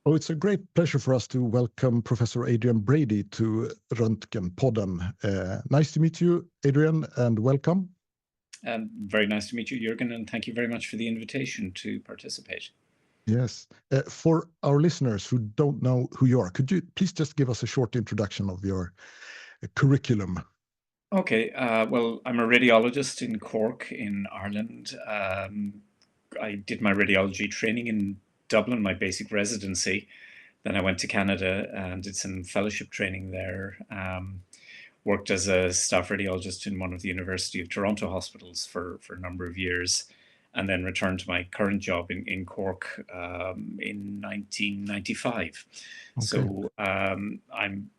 Oh, it's a great pleasure for us to welcome Professor Adrian Brady to Röntgenpodden. Nice to meet you, Adrian, and welcome. Very nice to meet you, Jürgen, and thank you very much for the invitation to participate. Yes. For our listeners who don't know who you are, could you please just give us a short introduction of your curriculum? Okay, well, I'm a radiologist in Cork in Ireland. I did my radiology training in Dublin, my basic residency. Then I went to Canada and did some fellowship training there. Worked as a staff radiologist in one of the University of Toronto hospitals for a number of years, and then returned to my current job in Cork in 1995. Okay. So I'm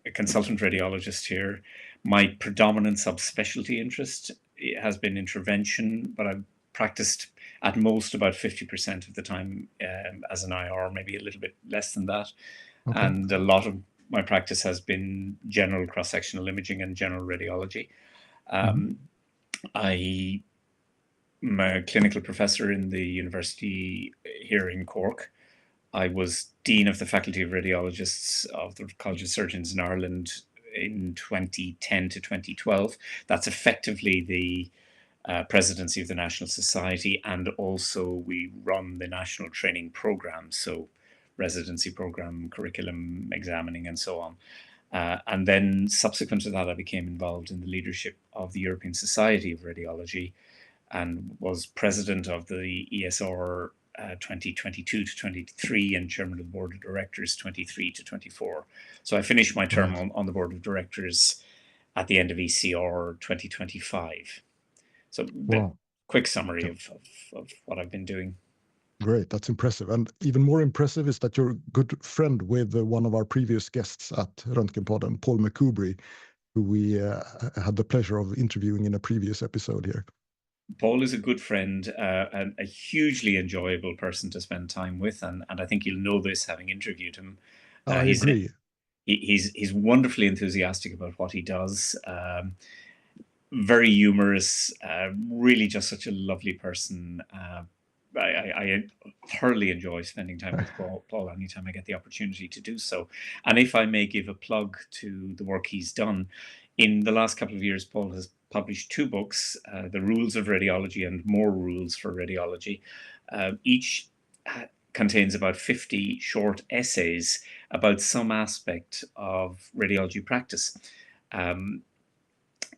a consultant radiologist here. My predominant subspecialty interest has been intervention, but I've practiced at most about 50% of the time as an IR, maybe a little bit less than that. Okay. And a lot of my practice has been general cross-sectional imaging and general radiology. I'm a clinical professor in the university here in Cork. I was Dean of the Faculty of Radiologists of the College of Surgeons in Ireland in 2010 to 2012. That's effectively the presidency of the National Society, and also we run the national training program, so residency program, curriculum, examining, and so on. And then subsequent to that, I became involved in the leadership of the European Society of Radiology and was president of the ESR 2022 to 23 and chairman of the board of directors 23 to 24. So I finished my term on the board of directors at the end of ECR 2025. So Wow. Quick summary of what I've been doing. Great, that's impressive. And even more impressive is that you're a good friend with one of our previous guests at Röntgenpodden, Paul McCoubrey, who we had the pleasure of interviewing in a previous episode here. Paul is a good friend and a hugely enjoyable person to spend time with, and I think you'll know this having interviewed him. I agree. He's wonderfully enthusiastic about what he does. Very humorous, really just such a lovely person. I thoroughly enjoy spending time with Paul anytime I get the opportunity to do so. And if I may give a plug to the work he's done, in the last couple of years, Paul has published 2 books, The Rules of Radiology and More Rules for Radiology. Each contains about 50 short essays about some aspect of radiology practice.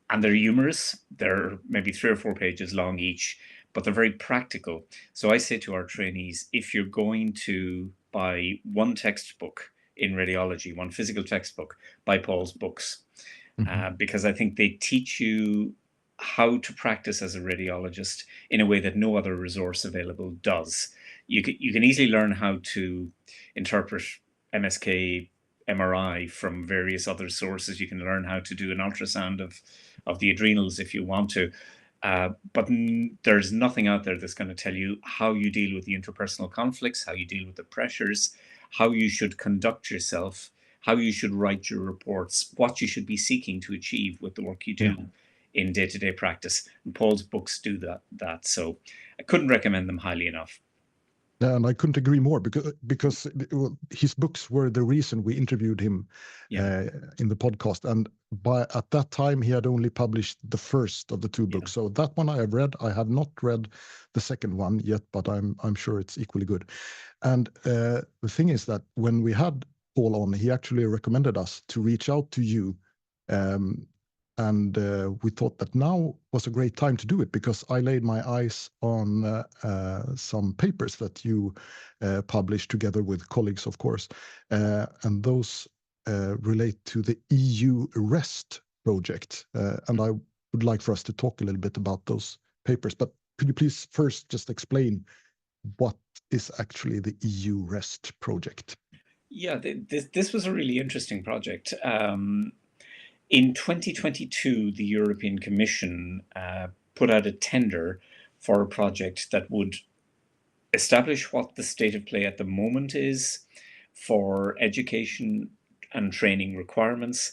And they're humorous. They're maybe 3 or 4 pages long each, but they're very practical. So I say to our trainees, if you're going to buy one textbook in radiology, one physical textbook, buy Paul's books, because I think they teach you how to practice as a radiologist in a way that no other resource available does. You can easily learn how to interpret MSK, MRI from various other sources. You can learn how to do an ultrasound of the adrenals if you want to. But there's nothing out there that's going to tell you how you deal with the interpersonal conflicts, how you deal with the pressures, how you should conduct yourself, how you should write your reports, what you should be seeking to achieve with the work you do in day-to-day practice. And Paul's books do that. So I couldn't recommend them highly enough. Yeah, and I couldn't agree more because his books were the reason we interviewed him in the podcast. And at that time, he had only published the first of the 2 books. So that one I have read. I have not read the second one yet, but I'm sure it's equally good. And the thing is that when we had Paul on, he actually recommended us to reach out to you. And we thought that now was a great time to do it because I laid my eyes on some papers that you published together with colleagues, of course. And those relate to the EU REST project. And I would like for us to talk a little bit about those papers. But could you please first just explain what is actually the EU REST project? Yeah, this was a really interesting project. In 2022, the European Commission put out a tender for a project that would establish what the state of play at the moment is for education and training requirements,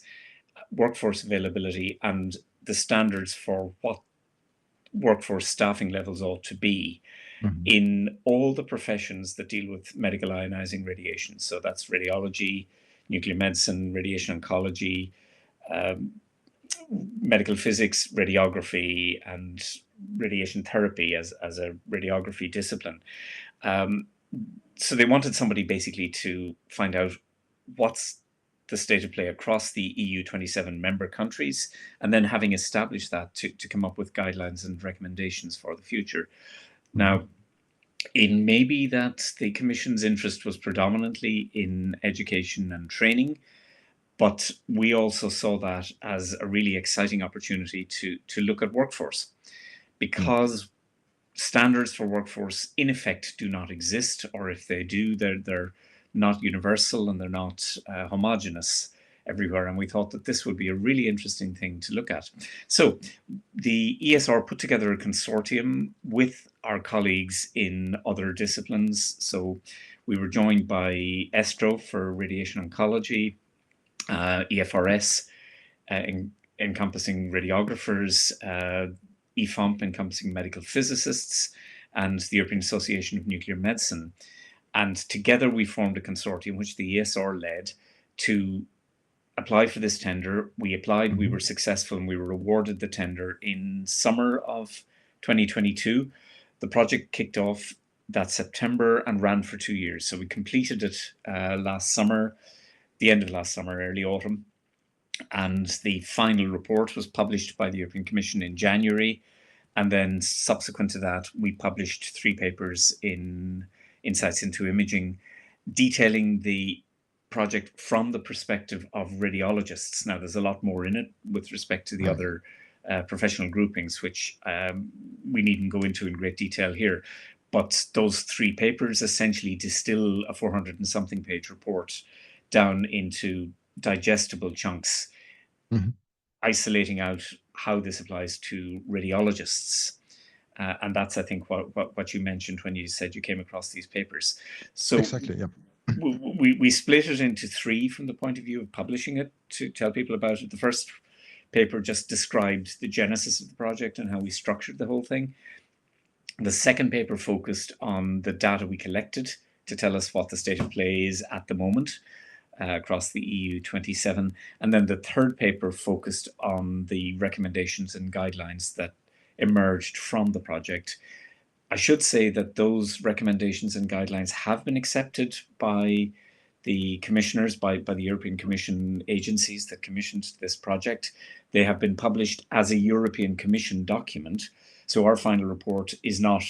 workforce availability, and the standards for what workforce staffing levels ought to be. in all the professions that deal with medical ionizing radiation. So that's radiology, nuclear medicine, radiation oncology, medical physics, radiography, and radiation therapy as a radiography discipline. So they wanted somebody basically to find out what's the state of play across the EU 27 member countries, and then having established that to come up with guidelines and recommendations for the future. Now, it may be that the Commission's interest was predominantly in education and training, but we also saw that as a really exciting opportunity to look at workforce, because standards for workforce in effect do not exist, or if they do, they're not universal and they're not homogenous everywhere. And we thought that this would be a really interesting thing to look at. So the ESR put together a consortium with our colleagues in other disciplines. So we were joined by ESTRO for radiation oncology, EFRS encompassing radiographers, EFOMP encompassing medical physicists, and the European Association of Nuclear Medicine. And together we formed a consortium which the ESR led to apply for this tender. We applied, we were successful, and we were awarded the tender in summer of 2022. The project kicked off that September and ran for 2 years. So we completed it last summer, the end of last summer, early autumn. And the final report was published by the European Commission in January. And then subsequent to that, we published 3 papers in Insights into Imaging, detailing the project from the perspective of radiologists. Now, there's a lot more in it with respect to the other professional groupings, which we needn't go into in great detail here. But those 3 papers essentially distill a 400 and something page report down into digestible chunks, isolating out how this applies to radiologists. And that's, I think, what you mentioned when you said you came across these papers. So exactly, yeah. we split it into 3 from the point of view of publishing it, to tell people about it. The first paper just described the genesis of the project and how we structured the whole thing. The second paper focused on the data we collected to tell us what the state of play is at the moment across the EU 27. And then the third paper focused on the recommendations and guidelines that emerged from the project. I should say that those recommendations and guidelines have been accepted by the commissioners, by the European Commission agencies that commissioned this project. They have been published as a European Commission document. So our final report is not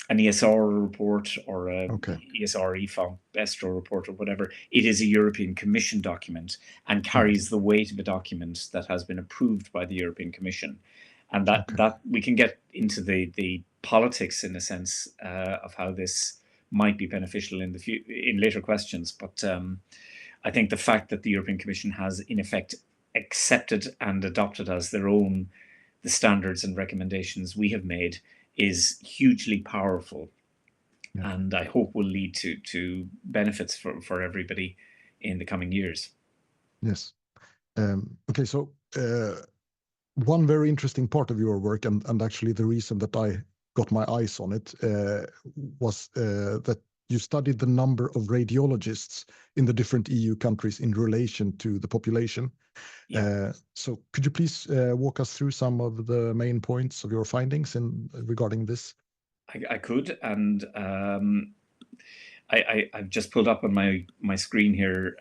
an ESR report or a ESR, EFOMP, ESTRO report or whatever. It is a European Commission document and carries the weight of a document that has been approved by the European Commission. And that we can get into the politics, in a sense, of how this might be beneficial in later questions. But I think the fact that the European Commission has, in effect, accepted and adopted as their own the standards and recommendations we have made is hugely powerful, and I hope will lead to benefits for everybody in the coming years. Yes. Okay, so one very interesting part of your work, and actually the reason that I got my eyes on it, was that you studied the number of radiologists in the different EU countries in relation to the population. So could you please walk us through some of the main points of your findings regarding this? I could, and I've just pulled up on my screen here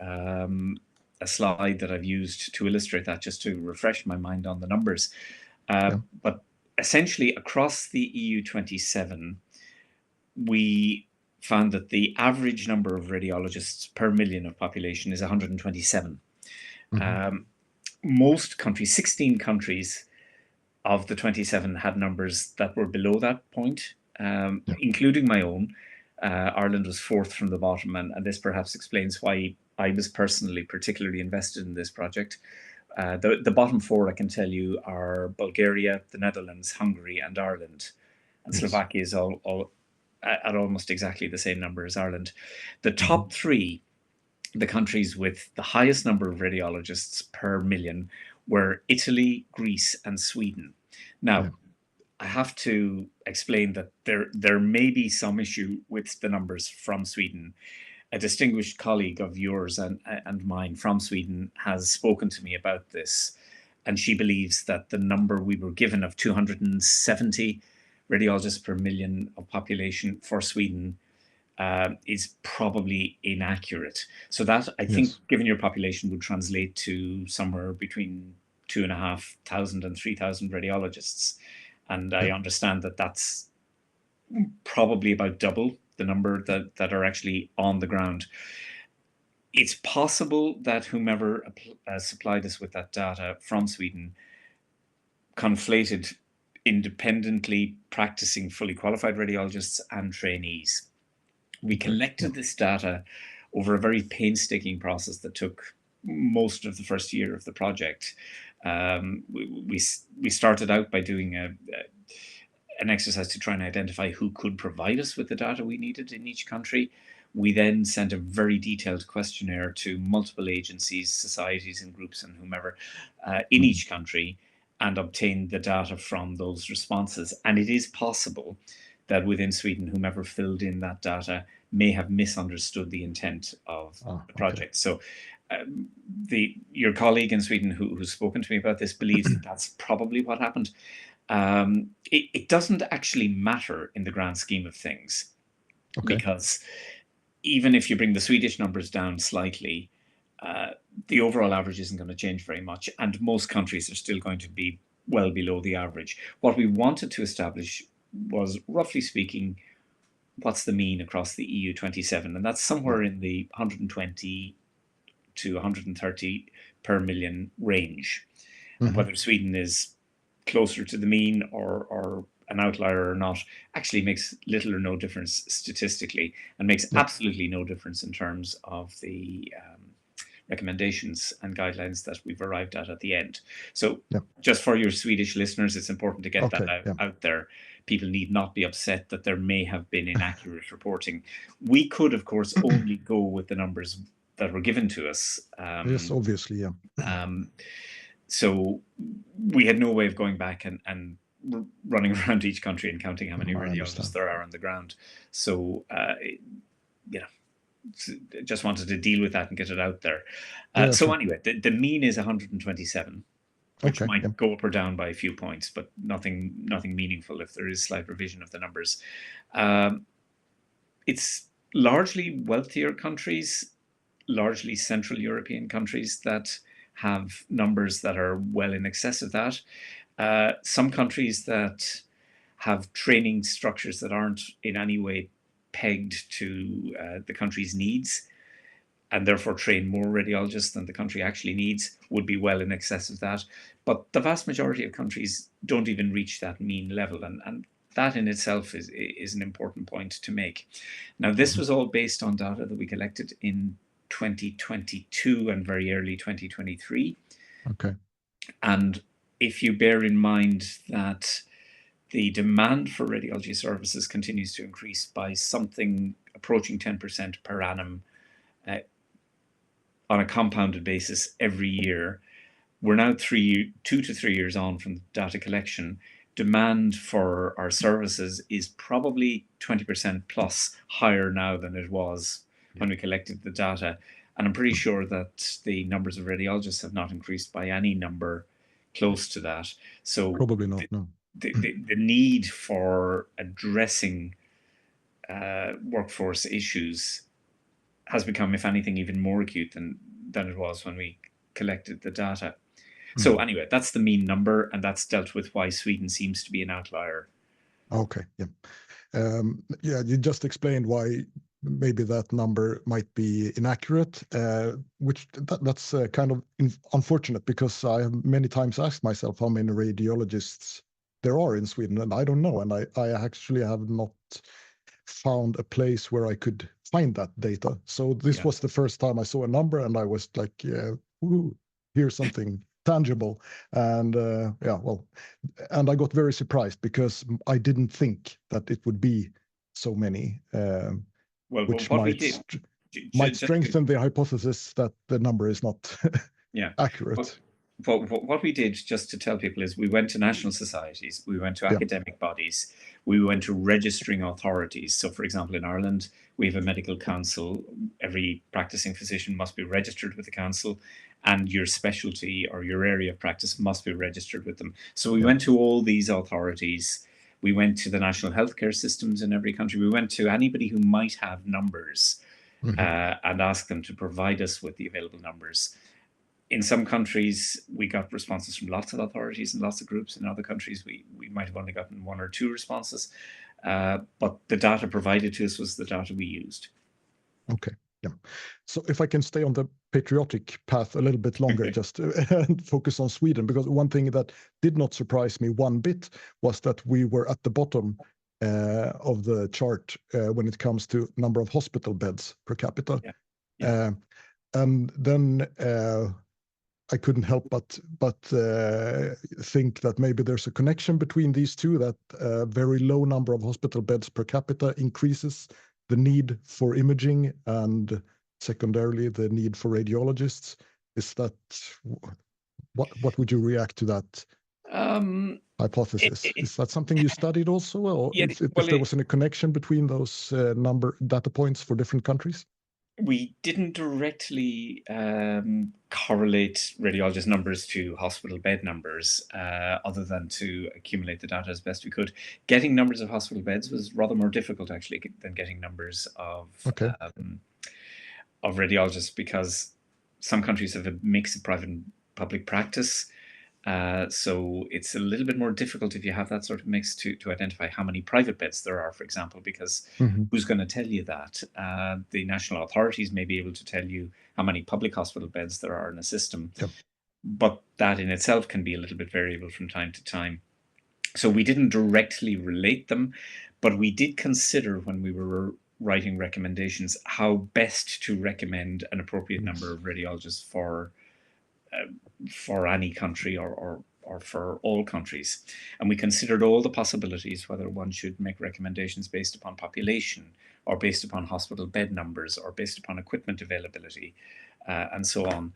a slide that I've used to illustrate that, just to refresh my mind on the numbers. But essentially, across the EU 27, we found that the average number of radiologists per million of population is 127. Most countries, 16 countries of the 27, had numbers that were below that point, including my own. Ireland was 4th from the bottom, and this perhaps explains why I was personally particularly invested in this project. The bottom 4, I can tell you, are Bulgaria, the Netherlands, Hungary, and Ireland. And Slovakia is all at almost exactly the same number as Ireland. The top 3, the countries with the highest number of radiologists per million, were Italy, Greece, and Sweden. Now, I have to explain that there may be some issue with the numbers from Sweden. A distinguished colleague of yours and mine from Sweden has spoken to me about this, and she believes that the number we were given of 270 radiologists per million of population for Sweden is probably inaccurate. So that, I think, given your population, would translate to somewhere between 2,500 and 3,000 radiologists. And I understand that that's probably about double the number that are actually on the ground. It's possible that whomever supplied us with that data from Sweden conflated independently practicing fully qualified radiologists and trainees. We collected this data over a very painstaking process that took most of the first year of the project. We started out by doing an exercise to try and identify who could provide us with the data we needed in each country. We then sent a very detailed questionnaire to multiple agencies, societies and groups and whomever in each country, and obtained the data from those responses. And it is possible that within Sweden, whomever filled in that data may have misunderstood the intent of the project. So your colleague in Sweden who's spoken to me about this believes that that's probably what happened. It doesn't actually matter in the grand scheme of things, because even if you bring the Swedish numbers down slightly, the overall average isn't going to change very much, and most countries are still going to be well below the average. What we wanted to establish was, roughly speaking, what's the mean across the EU 27, and that's somewhere in the 120 to 130 per million range. And whether Sweden is closer to the mean or an outlier or not actually makes little or no difference statistically, and makes absolutely no difference in terms of the recommendations and guidelines that we've arrived at the end. So just for your Swedish listeners, it's important to get that out there. People need not be upset that there may have been inaccurate reporting. We could, of course, only go with the numbers that were given to us. Yes, obviously, So we had no way of going back and running around each country and counting how many radiologists there are on the ground. So, just wanted to deal with that and get it out there. So anyway, the mean is 127, which might go up or down by a few points, but nothing meaningful if there is slight revision of the numbers. It's largely wealthier countries, largely Central European countries, that have numbers that are well in excess of that. Some countries that have training structures that aren't in any way pegged to the country's needs, and therefore train more radiologists than the country actually needs, would be well in excess of that. But the vast majority of countries don't even reach that mean level, and that in itself is an important point to make. Now, this was all based on data that we collected in 2022 and very early 2023. And if you bear in mind that the demand for radiology services continues to increase by something approaching 10% per annum on a compounded basis every year, we're now 2 to 3 years on from the data collection. Demand for our services is probably 20% plus higher now than it was when we collected the data. And I'm pretty sure that the numbers of radiologists have not increased by any number close to that. So probably not, no. The need for addressing workforce issues has become, if anything, even more acute than it was when we collected the data. So anyway, that's the mean number, and that's dealt with why Sweden seems to be an outlier. You just explained why maybe that number might be inaccurate, which that's kind of unfortunate, because I have many times asked myself how many radiologists there are in Sweden, and I don't know, and I actually have not found a place where I could find that data. So this was the first time I saw a number, and I was like, ooh, here's something tangible. And and I got very surprised, because I didn't think that it would be so many, which might strengthen the hypothesis that the number is not accurate. what we did, just to tell people, is we went to national societies, we went to academic bodies, we went to registering authorities. So, for example, in Ireland, we have a medical council. Every practicing physician must be registered with the council, and your specialty or your area of practice must be registered with them. So we went to all these authorities. We went to the national healthcare systems in every country. We went to anybody who might have numbers and asked them to provide us with the available numbers. In some countries, we got responses from lots of authorities and lots of groups. In other countries, we might have only gotten 1 or 2 responses. But the data provided to us was the data we used. Okay. Yeah. So if I can stay on the patriotic path a little bit longer, just and focus on Sweden, because one thing that did not surprise me one bit was that we were at the bottom of the chart when it comes to number of hospital beds per capita. And then I couldn't help but think that maybe there's a connection between these two, that very low number of hospital beds per capita increases the need for imaging and secondarily the need for radiologists. Is that what would you react to that hypothesis? Is that something you studied also, or if there was any connection between those number data points for different countries? We didn't directly correlate radiologist numbers to hospital bed numbers, other than to accumulate the data as best we could. Getting numbers of hospital beds was rather more difficult, actually, than getting numbers of radiologists, because some countries have a mix of private and public practice. So it's a little bit more difficult if you have that sort of mix to identify how many private beds there are, for example, because who's going to tell you that? The national authorities may be able to tell you how many public hospital beds there are in a system, but that in itself can be a little bit variable from time to time. So we didn't directly relate them, but we did consider, when we were writing recommendations, how best to recommend an appropriate number of radiologists for any country or for all countries. And we considered all the possibilities, whether one should make recommendations based upon population or based upon hospital bed numbers or based upon equipment availability, and so on,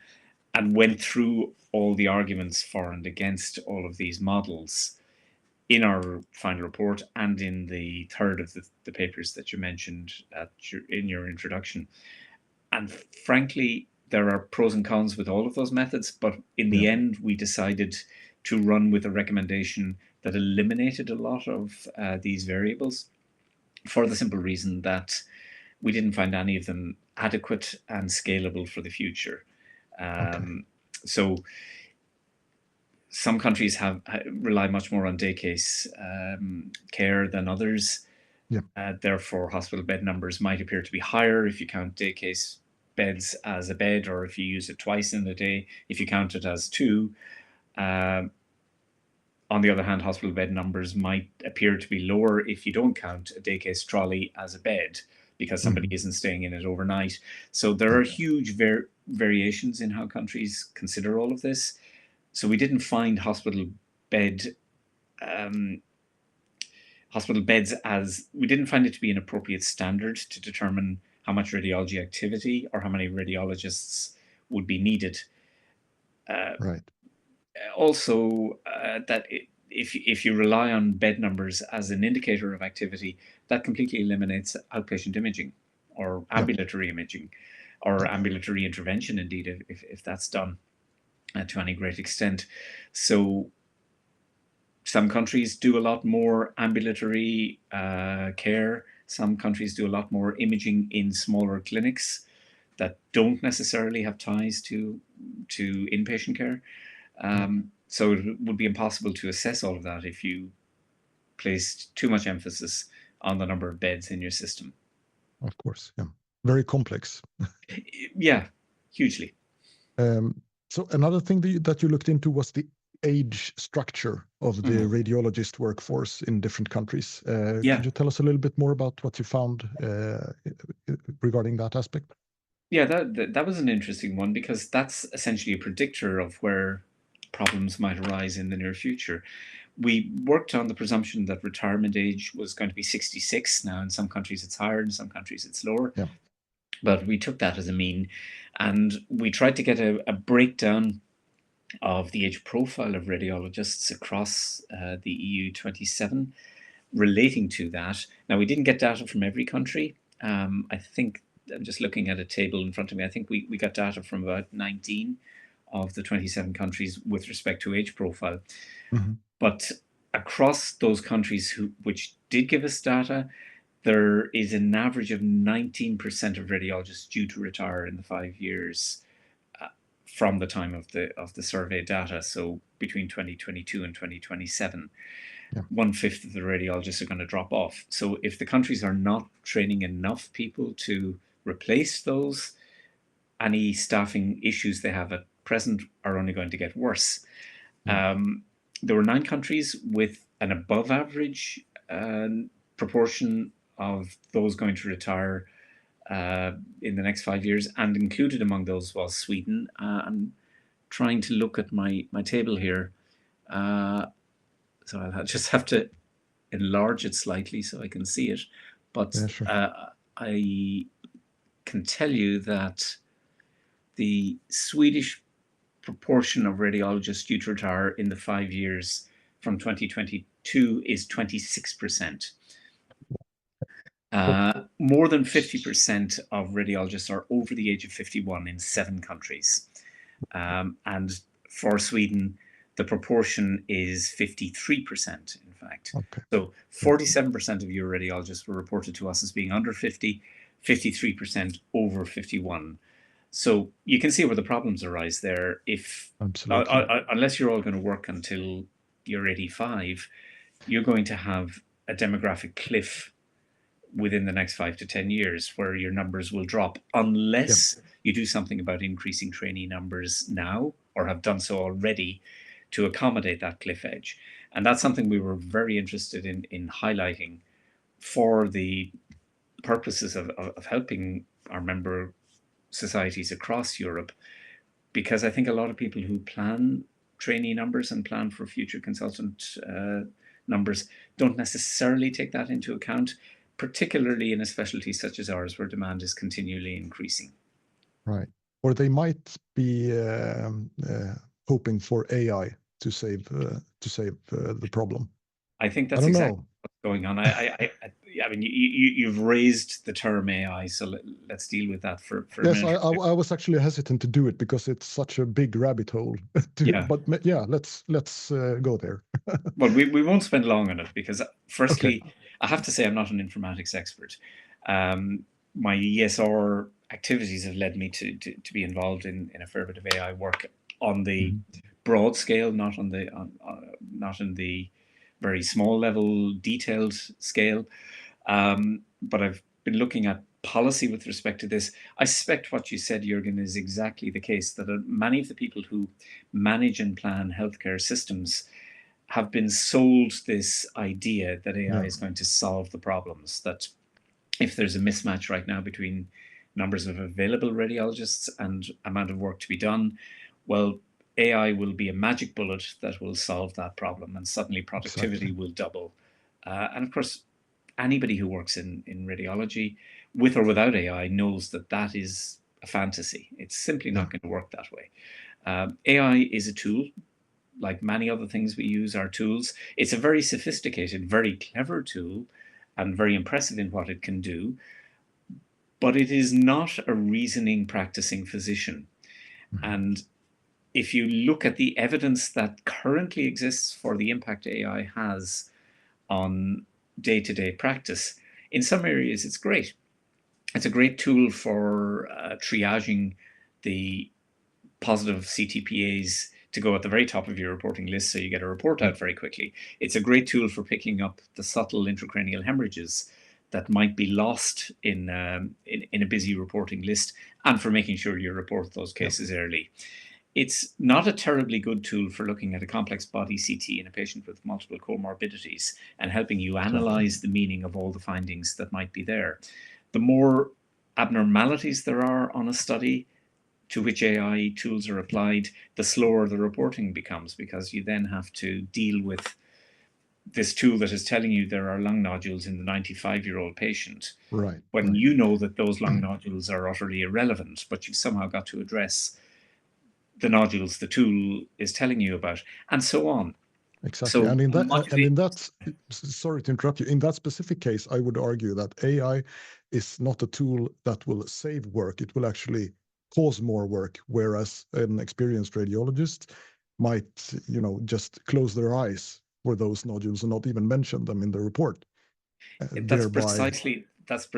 and went through all the arguments for and against all of these models in our final report and in the third of the papers that you mentioned in your introduction. And frankly, there are pros and cons with all of those methods, but in the end, we decided to run with a recommendation that eliminated a lot of these variables, for the simple reason that we didn't find any of them adequate and scalable for the future. So some countries rely much more on day case care than others. Therefore, hospital bed numbers might appear to be higher if you count day case beds as a bed, or if you use it twice in the day, if you count it as 2. On the other hand, hospital bed numbers might appear to be lower if you don't count a day case trolley as a bed, because somebody isn't staying in it overnight. So there are huge variations in how countries consider all of this. So we didn't find hospital beds as, we didn't find it to be an appropriate standard to determine how much radiology activity or how many radiologists would be needed. Also, that if you rely on bed numbers as an indicator of activity, that completely eliminates outpatient imaging or ambulatory imaging or ambulatory intervention, indeed, if that's done to any great extent. So some countries do a lot more ambulatory care. Some countries do a lot more imaging in smaller clinics that don't necessarily have ties to inpatient care. So it would be impossible to assess all of that if you placed too much emphasis on the number of beds in your system. Of course, very complex. Hugely. So another thing that you looked into was the age structure of the radiologist workforce in different countries. Could you tell us a little bit more about what you found regarding that aspect? Yeah, that was an interesting one, because that's essentially a predictor of where problems might arise in the near future. We worked on the presumption that retirement age was going to be 66. Now, in some countries it's higher, in some countries it's lower. But we took that as a mean, and we tried to get a breakdown of the age profile of radiologists across the EU 27 relating to that. Now, we didn't get data from every country. I think, I'm just looking at a table in front of me, I think we got data from about 19 of the 27 countries with respect to age profile. But across those countries which did give us data, there is an average of 19% of radiologists due to retire in the 5 years from the time of the survey data. So between 2022 and 2027, 1/5 of the radiologists are going to drop off. So if the countries are not training enough people to replace those, any staffing issues they have at present are only going to get worse. There were 9 countries with an above average proportion of those going to retire in the next 5 years, and included among those was Sweden. I'm trying to look at my table here. So I'll just have to enlarge it slightly so I can see it. But I can tell you that the Swedish proportion of radiologists due to retire in the 5 years from 2022 is 26%. More than 50% of radiologists are over the age of 51 in 7 countries. And for Sweden, the proportion is 53%, in fact. So 47% of your radiologists were reported to us as being under 50, 53% over 51. So you can see where the problems arise there. If unless you're all going to work until you're 85, you're going to have a demographic cliff within the next 5 to 10 years where your numbers will drop unless you do something about increasing trainee numbers now, or have done so already, to accommodate that cliff edge. And that's something we were very interested in highlighting for the purposes of helping our member societies across Europe, because I think a lot of people who plan trainee numbers and plan for future consultant numbers don't necessarily take that into account, particularly in a specialty such as ours where demand is continually increasing. Right. Or they might be hoping for AI to save the problem. I think that's exactly what's going on. I mean, you've raised the term AI, so let's deal with that for a minute. Yes, I was actually hesitant to do it because it's such a big rabbit hole. But yeah, let's go there. Well, we won't spend long on it because, firstly, I have to say I'm not an informatics expert. My ESR activities have led me to be involved in a fair bit of AI work on the broad scale, not in the very small level, detailed scale. But I've been looking at policy with respect to this. I suspect what you said, Jürgen, is exactly the case, that many of the people who manage and plan healthcare systems have been sold this idea that AI is going to solve the problems, that if there's a mismatch right now between numbers of available radiologists and amount of work to be done, well, AI will be a magic bullet that will solve that problem, and suddenly productivity will double. And of course, anybody who works in radiology, with or without AI, knows that that is a fantasy. It's simply not going to work that way. AI is a tool. Like many other things we use are tools. It's a very sophisticated, very clever tool, and very impressive in what it can do. But it is not a reasoning, practicing physician. And if you look at the evidence that currently exists for the impact AI has on day-to-day practice, in some areas it's great. It's a great tool for triaging the positive CTPAs to go at the very top of your reporting list, so you get a report out very quickly. It's a great tool for picking up the subtle intracranial hemorrhages that might be lost in a busy reporting list, and for making sure you report those cases early. It's not a terribly good tool for looking at a complex body CT in a patient with multiple comorbidities and helping you analyze the meaning of all the findings that might be there. The more abnormalities there are on a study to which AI tools are applied, the slower the reporting becomes, because you then have to deal with this tool that is telling you there are lung nodules in the 95-year-old patient, when you know that those lung nodules are utterly irrelevant, but you've somehow got to address the nodules the tool is telling you about, and so on. Exactly. So And in that, sorry to interrupt you, in that specific case, I would argue that AI is not a tool that will save work. It will actually cause more work, whereas an experienced radiologist might, just close their eyes for those nodules and not even mention them in the report, that's thereby precisely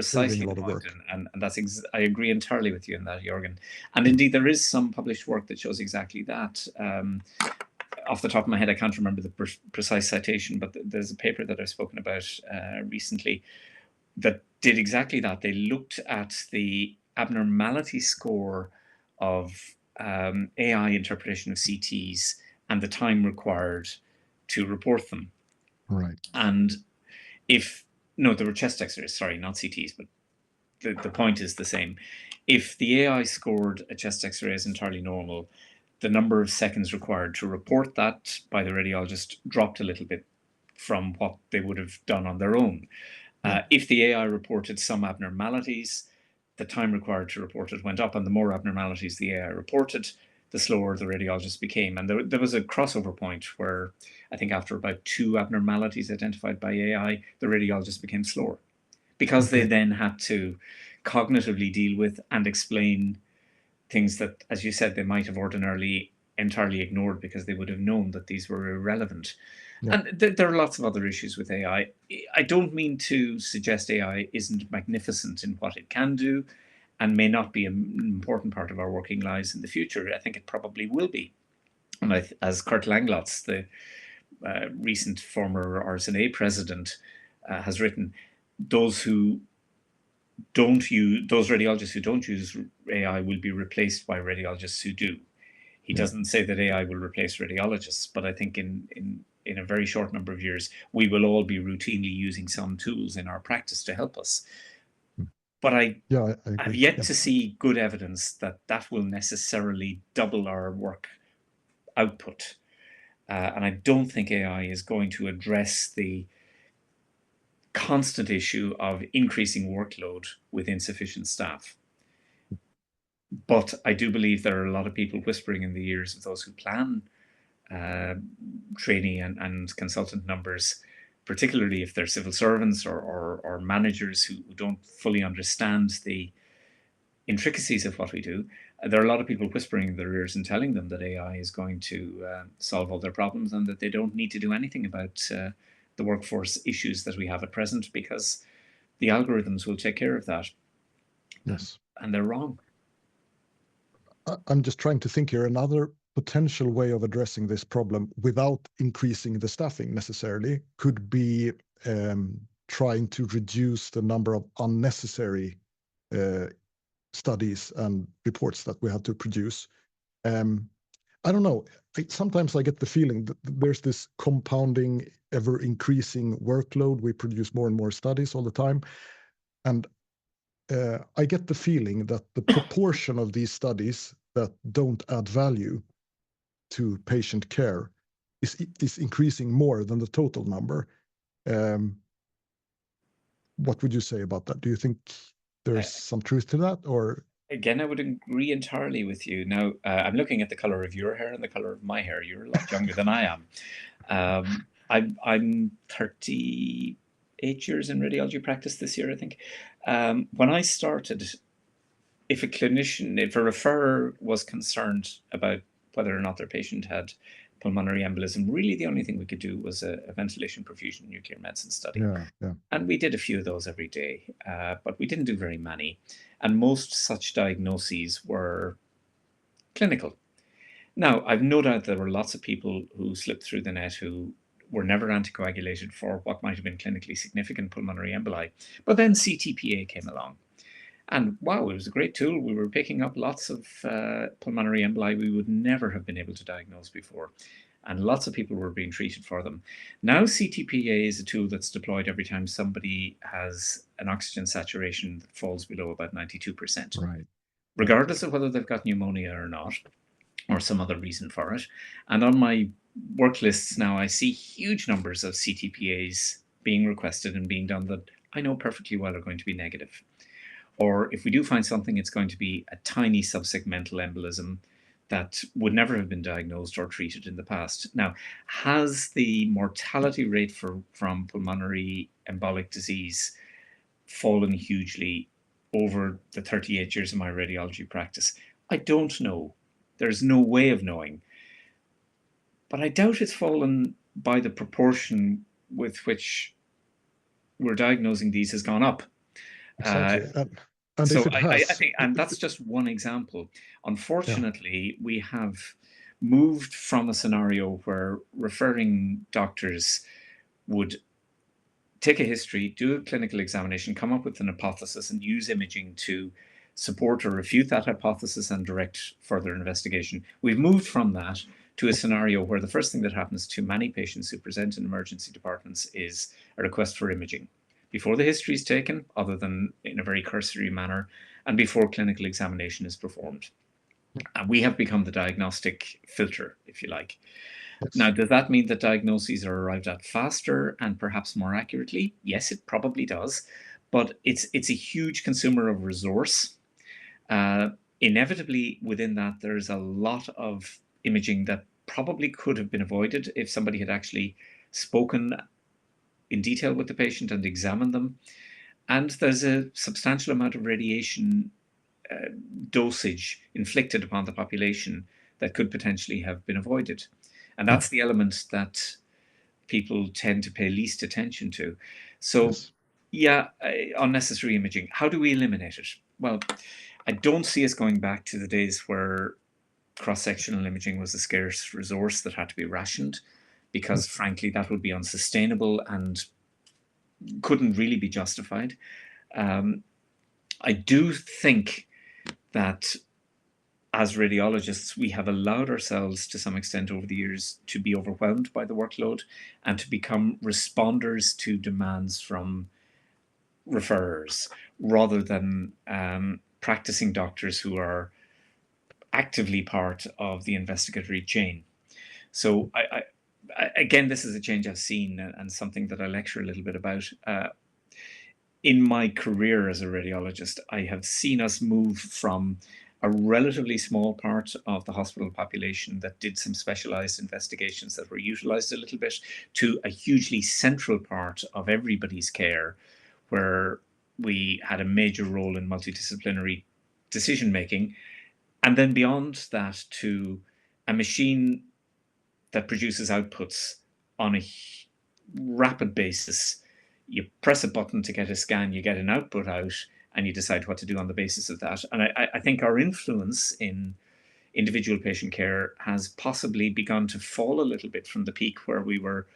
saving a the lot of point, work. and that's I agree entirely with you in that, Jorgen. And indeed, there is some published work that shows exactly that. Off the top of my head, I can't remember the precise citation, but there's a paper that I've spoken about recently that did exactly that. They looked at the abnormality score of AI interpretation of CTs and the time required to report them. Right. And no, there were chest X-rays, sorry, not CTs, but the point is the same. If the AI scored a chest X-ray as entirely normal, the number of seconds required to report that by the radiologist dropped a little bit from what they would have done on their own. If the AI reported some abnormalities, the time required to report it went up, and the more abnormalities the AI reported, the slower the radiologist became. And there was a crossover point where I think after about 2 abnormalities identified by AI, the radiologist became slower because they then had to cognitively deal with and explain things that, as you said, they might have ordinarily entirely ignored because they would have known that these were irrelevant. Yeah. And there are lots of other issues with AI. I don't mean to suggest AI isn't magnificent in what it can do and may not be an important part of our working lives in the future. I think it probably will be. And as Kurt Langlotz, the recent former RSNA president, has written, those radiologists who don't use AI will be replaced by radiologists who do. He doesn't say that AI will replace radiologists, but I think in a very short number of years, we will all be routinely using some tools in our practice to help us. But I've yet to see good evidence that that will necessarily double our work output. And I don't think AI is going to address the constant issue of increasing workload with insufficient staff. But I do believe there are a lot of people whispering in the ears of those who plan trainee and consultant numbers, particularly if they're civil servants or managers who don't fully understand the intricacies of what we do. There are a lot of people whispering in their ears and telling them that AI is going to solve all their problems and that they don't need to do anything about the workforce issues that we have at present because the algorithms will take care of that. Yes. And they're wrong. I'm just trying to think here. Another potential way of addressing this problem without increasing the staffing necessarily could be trying to reduce the number of unnecessary studies and reports that we have to produce. I don't know. Sometimes I get the feeling that there's this compounding, ever increasing workload. We produce more and more studies all the time. And I get the feeling that the proportion of these studies that don't add value to patient care is increasing more than the total number. What would you say about that? Do you think there's some truth to that, or? Again, I would agree entirely with you. Now, I'm looking at the color of your hair and the color of my hair. You're a lot younger than I am. I'm 38 years in radiology practice this year, I think. When I started, if a referrer was concerned about whether or not their patient had pulmonary embolism, really the only thing we could do was a ventilation perfusion nuclear medicine study. Yeah. And we did a few of those every day, but we didn't do very many. And most such diagnoses were clinical. Now, I've no doubt there were lots of people who slipped through the net who were never anticoagulated for what might have been clinically significant pulmonary emboli. But then CTPA came along. And wow, it was a great tool. We were picking up lots of pulmonary emboli we would never have been able to diagnose before. And lots of people were being treated for them. Now CTPA is a tool that's deployed every time somebody has an oxygen saturation that falls below about 92%. Right. Regardless of whether they've got pneumonia or not, or some other reason for it. And on my work lists now, I see huge numbers of CTPAs being requested and being done that I know perfectly well are going to be negative. Or if we do find something, it's going to be a tiny subsegmental embolism that would never have been diagnosed or treated in the past. Now, has the mortality rate from pulmonary embolic disease fallen hugely over the 38 years of my radiology practice? I don't know. There's no way of knowing. But I doubt it's fallen by the proportion with which we're diagnosing these has gone up. Exactly. And So if it I has, think, and that's just one example. Unfortunately, we have moved from a scenario where referring doctors would take a history, do a clinical examination, come up with an hypothesis, and use imaging to support or refute that hypothesis and direct further investigation. We've moved from that to a scenario where the first thing that happens to many patients who present in emergency departments is a request for imaging before the history is taken, other than in a very cursory manner, and before clinical examination is performed. And we have become the diagnostic filter, if you like. yes. Now, does that mean that diagnoses are arrived at faster and perhaps more accurately? Yes, it probably does, but it's a huge consumer of resource. Inevitably, within that, there's a lot of imaging that probably could have been avoided if somebody had actually spoken in detail with the patient and examined them. And there's a substantial amount of radiation dosage inflicted upon the population that could potentially have been avoided. And that's the element that people tend to pay least attention to. So, Yes. yeah, unnecessary imaging. How do we eliminate it? Well, I don't see us going back to the days where cross-sectional imaging was a scarce resource that had to be rationed, because frankly, that would be unsustainable and couldn't really be justified. I do think that as radiologists, we have allowed ourselves to some extent over the years to be overwhelmed by the workload and to become responders to demands from referrers rather than practicing doctors who are actively part of the investigatory chain. So again, this is a change I've seen and something that I lecture a little bit about. In my career as a radiologist, I have seen us move from a relatively small part of the hospital population that did some specialized investigations that were utilized a little bit to a hugely central part of everybody's care, where we had a major role in multidisciplinary decision making. And then beyond that, to a machine that produces outputs on a rapid basis. You press a button to get a scan, you get an output out, and you decide what to do on the basis of that. And I think our influence in individual patient care has possibly begun to fall a little bit from the peak where we were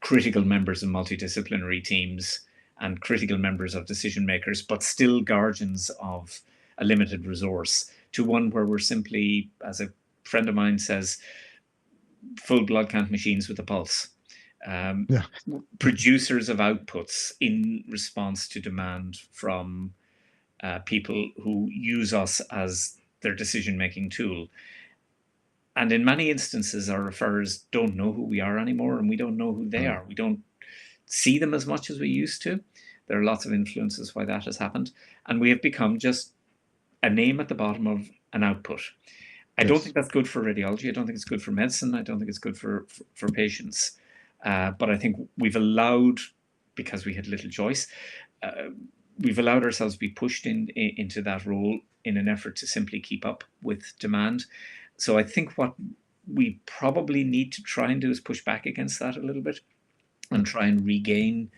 critical members of multidisciplinary teams and critical members of decision makers, but still guardians of a limited resource, to one where we're simply, as a friend of mine says, full blood count machines with a pulse. Producers of outputs in response to demand from people who use us as their decision-making tool. And in many instances, our referrers don't know who we are anymore, and we don't know who they are. We don't see them as much as we used to. There are lots of influences why that has happened. And we have become just a name at the bottom of an output. I don't think that's good for radiology. I don't think it's good for medicine. I don't think it's good for patients. But I think we've allowed, because we had little choice, we've allowed ourselves to be pushed into that role in an effort to simply keep up with demand. So I think what we probably need to try and do is push back against that a little bit and try and regain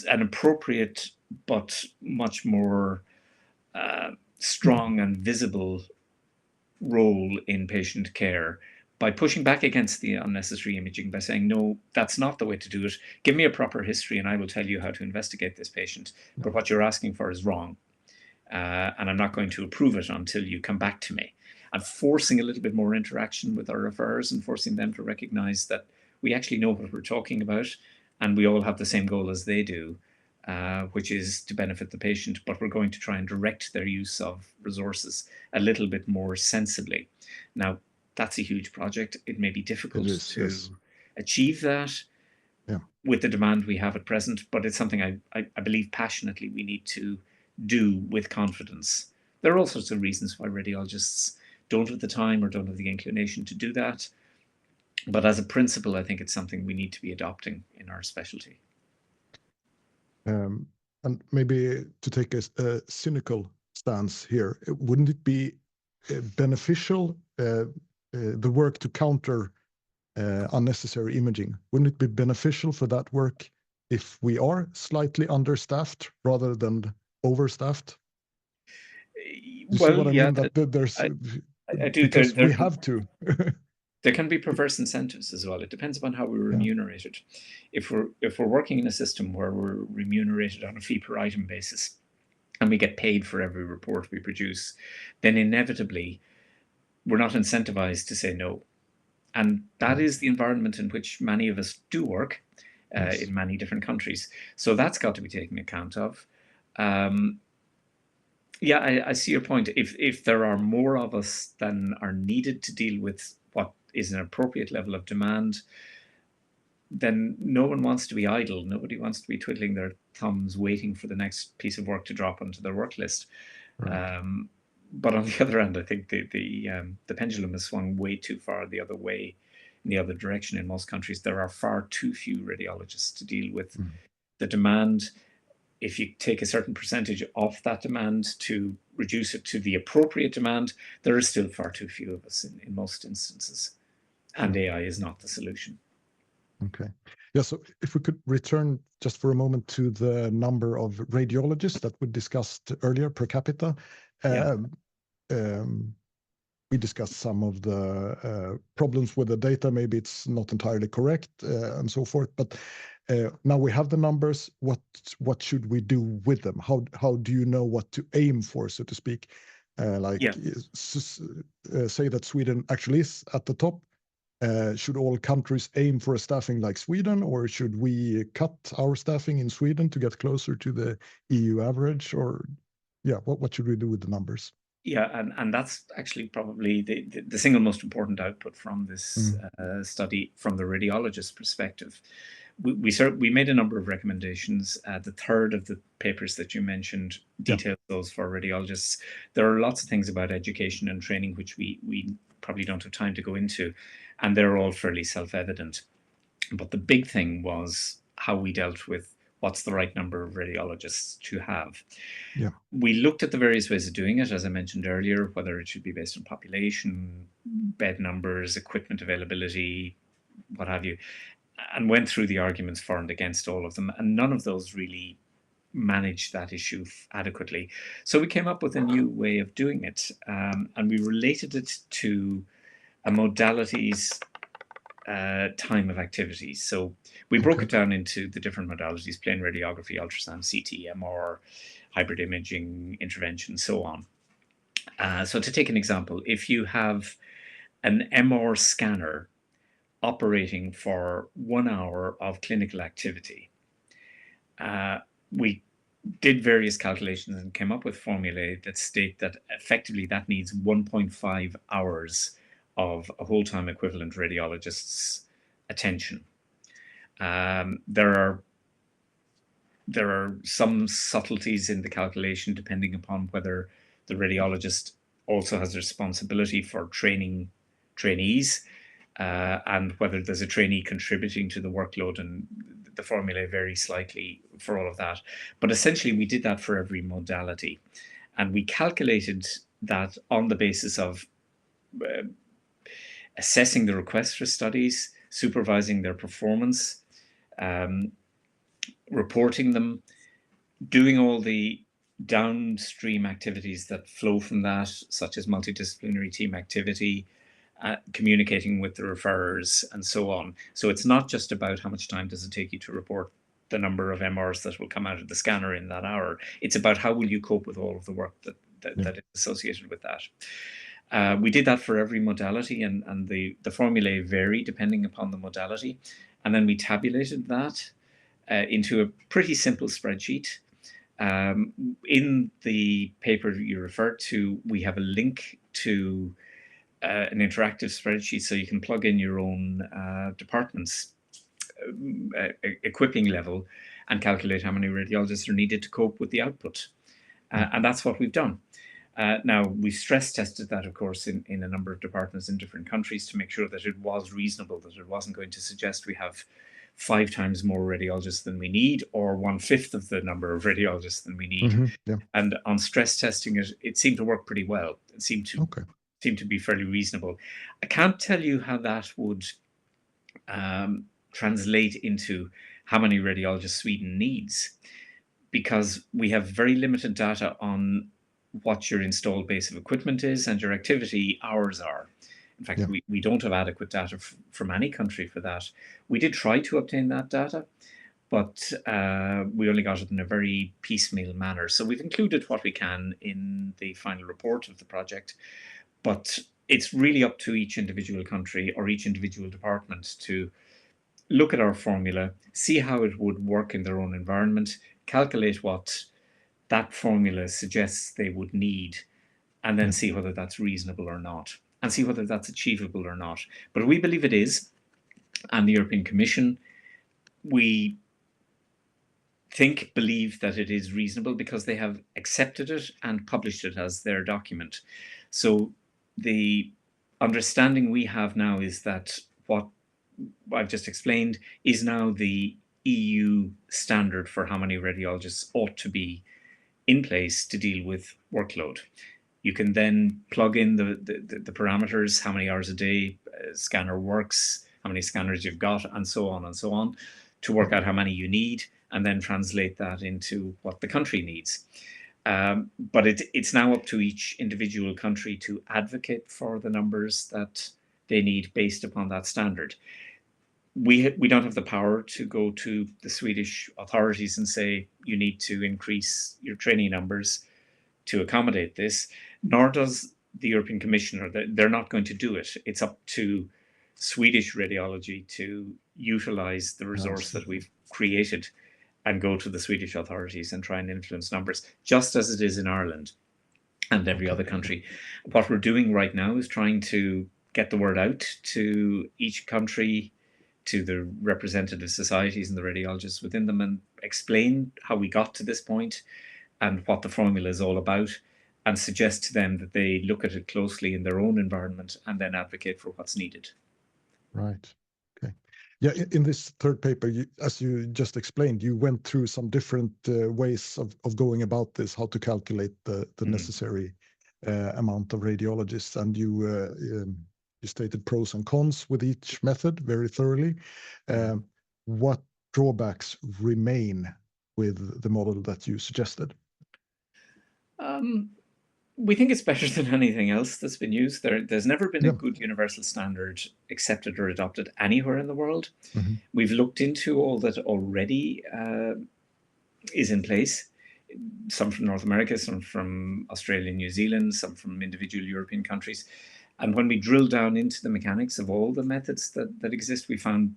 an appropriate but much more strong and visible role in patient care by pushing back against the unnecessary imaging, by saying, no, that's not the way to do it. Give me a proper history and I will tell you how to investigate this patient. But what you're asking for is wrong. And I'm not going to approve it until you come back to me. And forcing a little bit more interaction with our referrers and forcing them to recognize that we actually know what we're talking about and we all have the same goal as they do, which is to benefit the patient, but we're going to try and direct their use of resources a little bit more sensibly. Now, that's a huge project. It may be difficult to achieve that with the demand we have at present, but it's something I believe passionately we need to do with confidence. There are all sorts of reasons why radiologists don't have the time or don't have the inclination to do that. But as a principle, I think it's something we need to be adopting in our specialty. And maybe to take a cynical stance here, wouldn't it be beneficial, the work to counter unnecessary imaging? Wouldn't it be beneficial for that work if we are slightly understaffed rather than overstaffed? You see what I mean? That there's I do. Because we have to. There can be perverse incentives as well. It depends upon how we're remunerated. If we're working in a system where we're remunerated on a fee per item basis, and we get paid for every report we produce, then inevitably we're not incentivized to say no. And that is the environment in which many of us do work in many different countries. So that's got to be taken account of. Yeah, I see your point. If there are more of us than are needed to deal with what is an appropriate level of demand, then no one wants to be idle. Nobody wants to be twiddling their thumbs waiting for the next piece of work to drop onto their work list. Right. But on the other hand, I think the pendulum has swung way too far the other way, in the other direction in most countries. There are far too few radiologists to deal with the demand. If you take a certain percentage off that demand to reduce it to the appropriate demand, there are still far too few of us in most instances. And AI is not the solution. Okay. Yeah, so if we could return just for a moment to the number of radiologists that we discussed earlier per capita. We discussed some of the problems with the data. Maybe it's not entirely correct and so forth. But now we have the numbers. What should we do with them? How do you know what to aim for, so to speak? Say that Sweden actually is at the top. Should all countries aim for a staffing like Sweden, or should we cut our staffing in Sweden to get closer to the EU average? Or what should we do with the numbers? Yeah, and that's actually probably the single most important output from this study from the radiologist perspective. We made a number of recommendations. The third of the papers that you mentioned details those for radiologists. There are lots of things about education and training which we probably don't have time to go into, and they're all fairly self-evident. But the big thing was how we dealt with what's the right number of radiologists to have. Yeah. We looked at the various ways of doing it, as I mentioned earlier, whether it should be based on population, bed numbers, equipment availability, what have you, and went through the arguments for and against all of them, and none of those really managed that issue adequately. So we came up with a new way of doing it, and we related it to a modality's time of activity. So we broke it down into the different modalities: plain radiography, ultrasound, CT, MR, hybrid imaging, intervention, so on. So to take an example, if you have an MR scanner operating for 1 hour of clinical activity, we did various calculations and came up with formulae that state that effectively that needs 1.5 hours of a whole-time equivalent radiologist's attention. There are some subtleties in the calculation depending upon whether the radiologist also has a responsibility for training trainees and whether there's a trainee contributing to the workload, and the formulae vary slightly for all of that. But essentially we did that for every modality, and we calculated that on the basis of assessing the requests for studies, supervising their performance, reporting them, doing all the downstream activities that flow from that, such as multidisciplinary team activity, communicating with the referrers, and so on. So it's not just about how much time does it take you to report the number of MRs that will come out of the scanner in that hour. It's about how will you cope with all of the work that is associated with that. We did that for every modality, and the formulae vary depending upon the modality. And then we tabulated that into a pretty simple spreadsheet. In the paper you referred to, we have a link to an interactive spreadsheet, so you can plug in your own department's equipping level and calculate how many radiologists are needed to cope with the output. And that's what we've done. Now, we stress tested that, of course, in a number of departments in different countries to make sure that it was reasonable, that it wasn't going to suggest we have 5 times more radiologists than we need, or 1/5 of the number of radiologists than we need. Yeah. And on stress testing it seemed to work pretty well. It seemed Okay. to be fairly reasonable. I can't tell you how that would translate into how many radiologists Sweden needs, because we have very limited data on what your installed base of equipment is and your activity hours are. In fact, Yeah. we don't have adequate data from any country for that. We did try to obtain that data, but we only got it in a very piecemeal manner. So we've included what we can in the final report of the project, but it's really up to each individual country or each individual department to look at our formula, see how it would work in their own environment, calculate what that formula suggests they would need, and then see whether that's reasonable or not, and see whether that's achievable or not. But we believe it is, and the European Commission, we believe that it is reasonable because they have accepted it and published it as their document. So the understanding we have now is that what I've just explained is now the EU standard for how many radiologists ought to be in place to deal with workload. You can then plug in the parameters, how many hours a day a scanner works, how many scanners you've got, and so on, to work out how many you need, and then translate that into what the country needs. But it's now up to each individual country to advocate for the numbers that they need based upon that standard. We don't have the power to go to the Swedish authorities and say you need to increase your training numbers to accommodate this, nor does the European Commission, or they're not going to do it. It's up to Swedish radiology to utilize the resource that we've created and go to the Swedish authorities and try and influence numbers, just as it is in Ireland and every other country. What we're doing right now is trying to get the word out to each country, to the representative societies and the radiologists within them, and explain how we got to this point and what the formula is all about, and suggest to them that they look at it closely in their own environment and then advocate for what's needed. Right. Okay. Yeah, in this third paper, as you just explained, you went through some different ways of going about this, how to calculate the necessary amount of radiologists, and you stated pros and cons with each method very thoroughly. What drawbacks remain with the model that you suggested? We think it's better than anything else that's been used. There's never been a good universal standard accepted or adopted anywhere in the world. We've looked into all that already is in place, some from North America, some from Australia and New Zealand, some from individual European countries. And when we drill down into the mechanics of all the methods that exist, we found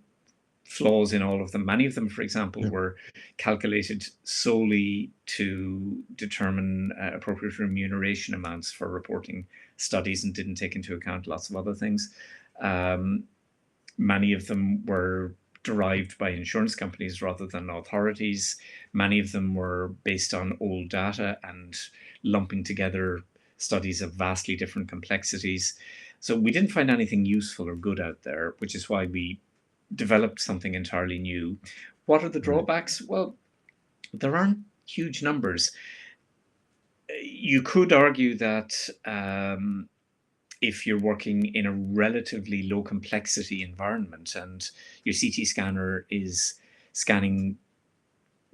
flaws in all of them. Many of them, for example, were calculated solely to determine appropriate remuneration amounts for reporting studies and didn't take into account lots of other things. Many of them were derived by insurance companies rather than authorities. Many of them were based on old data and lumping together studies of vastly different complexities. So we didn't find anything useful or good out there, which is why we developed something entirely new. What are the drawbacks? Well, there aren't huge numbers. You could argue that if you're working in a relatively low complexity environment and your CT scanner is scanning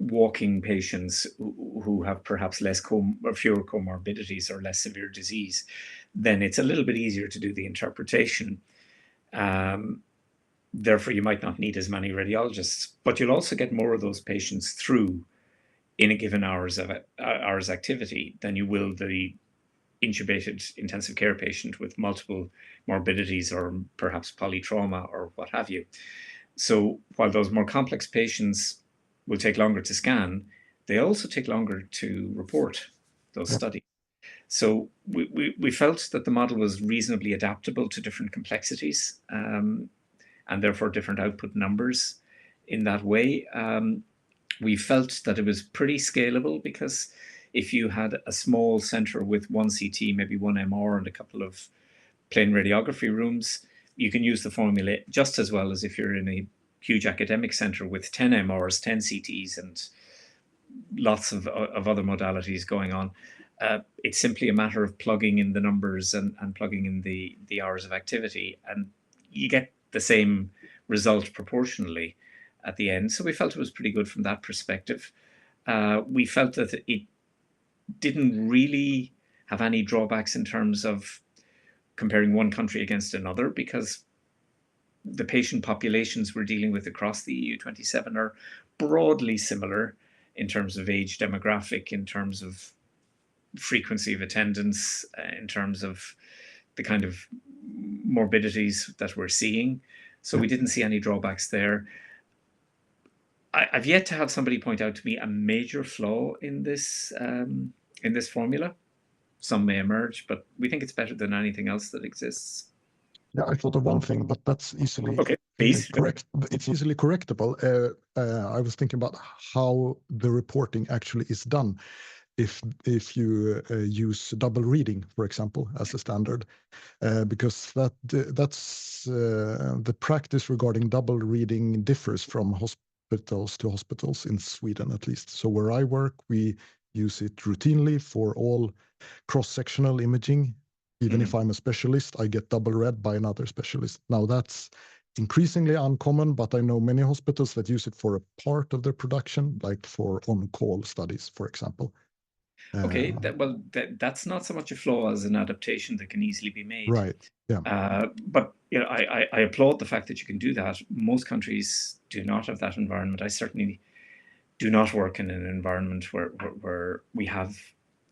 walking patients who have perhaps fewer comorbidities or less severe disease, then it's a little bit easier to do the interpretation. Therefore, you might not need as many radiologists, but you'll also get more of those patients through in a given hour's activity than you will the intubated intensive care patient with multiple morbidities or perhaps polytrauma or what have you. So while those more complex patients will take longer to scan, they also take longer to report those studies. So we felt that the model was reasonably adaptable to different complexities, and therefore different output numbers in that way. We felt that it was pretty scalable because if you had a small center with one CT, maybe one MR, and a couple of plain radiography rooms, you can use the formula just as well as if you're in a huge academic center with 10 MRs, 10 CTs, and lots of other modalities going on. It's simply a matter of plugging in the numbers and plugging in the hours of activity, and you get the same result proportionally at the end. So we felt it was pretty good from that perspective. We felt that it didn't really have any drawbacks in terms of comparing one country against another, because the patient populations we're dealing with across the EU27 are broadly similar in terms of age demographic, in terms of frequency of attendance, in terms of the kind of morbidities that we're seeing. So we didn't see any drawbacks there. I've yet to have somebody point out to me a major flaw in this formula. Some may emerge, but we think it's better than anything else that exists. Yeah, I thought of one thing, but that's easily correct. It's easily correctable. I was thinking about how the reporting actually is done. If you use double reading, for example, as a standard, because that's the practice regarding double reading differs from hospitals to hospitals in Sweden, at least. So where I work, we use it routinely for all cross-sectional imaging. Even if I'm a specialist, I get double read by another specialist. Now that's increasingly uncommon, but I know many hospitals that use it for a part of their production, like for on-call studies, for example. Okay, that's not so much a flaw as an adaptation that can easily be made. Right. Yeah. But I applaud the fact that you can do that. Most countries do not have that environment. I certainly do not work in an environment where we have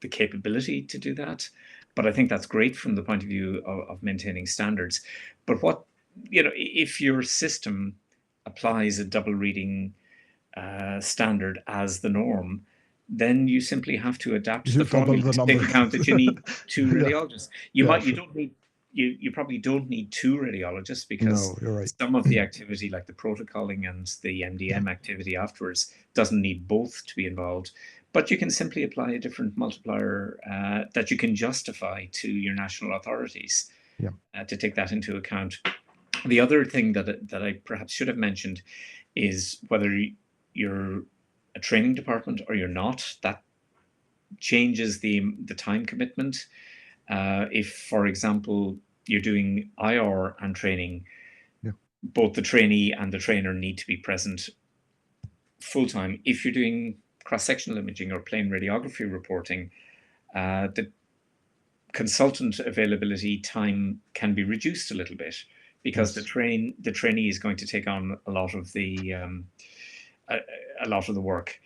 the capability to do that. But I think that's great from the point of view of maintaining standards. But if your system applies a double reading standard as the norm, then you simply have to adapt the formula to take account that you need two radiologists. You probably don't need two radiologists, because some of the activity, like the protocoling and the MDM activity afterwards, doesn't need both to be involved. But you can simply apply a different multiplier that you can justify to your national authorities to take that into account. The other thing that I perhaps should have mentioned is whether you're a training department or you're not, that changes the time commitment. If, for example, you're doing IR and training, both the trainee and the trainer need to be present full-time. If you're doing cross-sectional imaging or plain radiography reporting, the consultant availability time can be reduced a little bit, because the trainee is going to take on a lot of the work,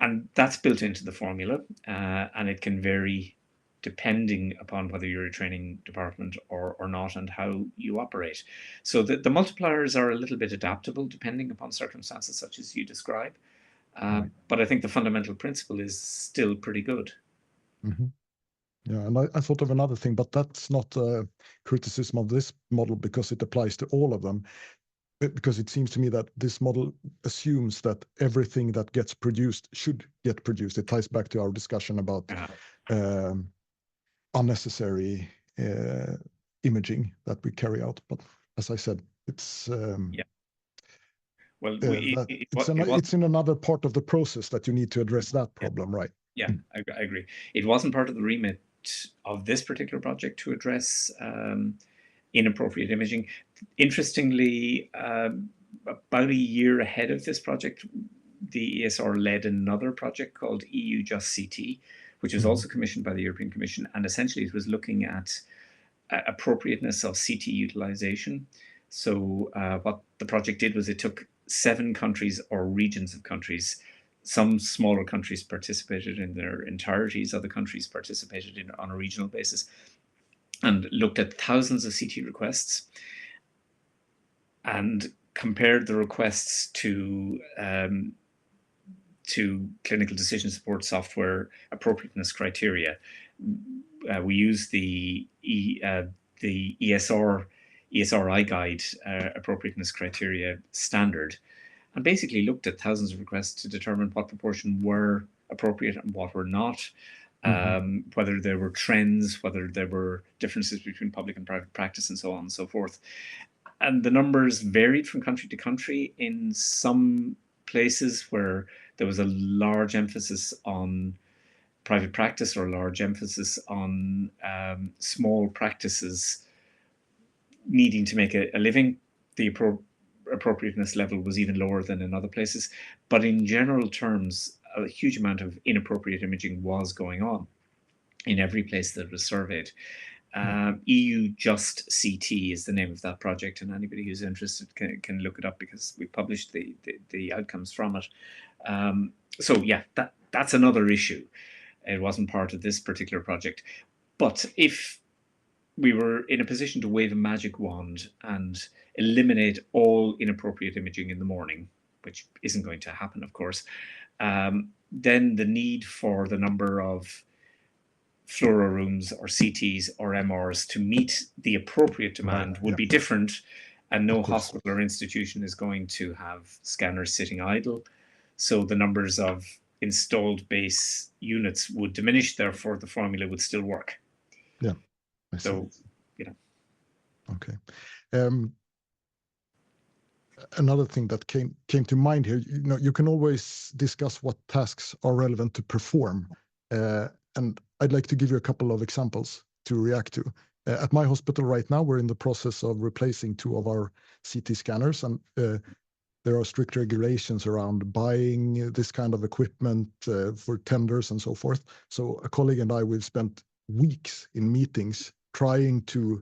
and that's built into the formula, and it can vary depending upon whether you're a training department or not, and how you operate. So the multipliers are a little bit adaptable depending upon circumstances such as you describe. But I think the fundamental principle is still pretty good. Yeah, and I thought of another thing, but that's not a criticism of this model, because it applies to all of them. Because it seems to me that this model assumes that everything that gets produced should get produced. It ties back to our discussion about unnecessary imaging that we carry out. But as I said, it's well, it's in another part of the process that you need to address that problem, right? Yeah, I agree. It wasn't part of the remit of this particular project to address inappropriate imaging. Interestingly, about a year ahead of this project, the ESR led another project called EU Just CT, which was also commissioned by the European Commission, and essentially it was looking at appropriateness of CT utilization. So what the project did was it took 7 countries or regions of countries. Some smaller countries participated in their entireties, other countries participated on a regional basis, and looked at thousands of CT requests and compared the requests to clinical decision support software appropriateness criteria. We used the ESRI guide appropriateness criteria standard, and basically looked at thousands of requests to determine what proportion were appropriate and what were not, whether there were trends, whether there were differences between public and private practice, and so on and so forth. And the numbers varied from country to country. In some places where there was a large emphasis on private practice or a large emphasis on small practices needing to make a living, the appropriateness level was even lower than in other places. But in general terms, a huge amount of inappropriate imaging was going on in every place that was surveyed. EU Just CT is the name of that project, and anybody who's interested can look it up, because we published the outcomes from it. So yeah, that's another issue. It wasn't part of this particular project. But if we were in a position to wave a magic wand and eliminate all inappropriate imaging in the morning, which isn't going to happen, of course, then the need for the number of fluoro rooms or CTs or MRs to meet the appropriate demand would be different, and no hospital or institution is going to have scanners sitting idle. So the numbers of installed base units would diminish, therefore the formula would still work. Yeah. So, you know. Okay. Another thing that came to mind here, you can always discuss what tasks are relevant to perform. And I'd like to give you a couple of examples to react to. At my hospital right now, we're in the process of replacing 2 of our CT scanners, and there are strict regulations around buying this kind of equipment for tenders and so forth. So a colleague and I, we've spent weeks in meetings trying to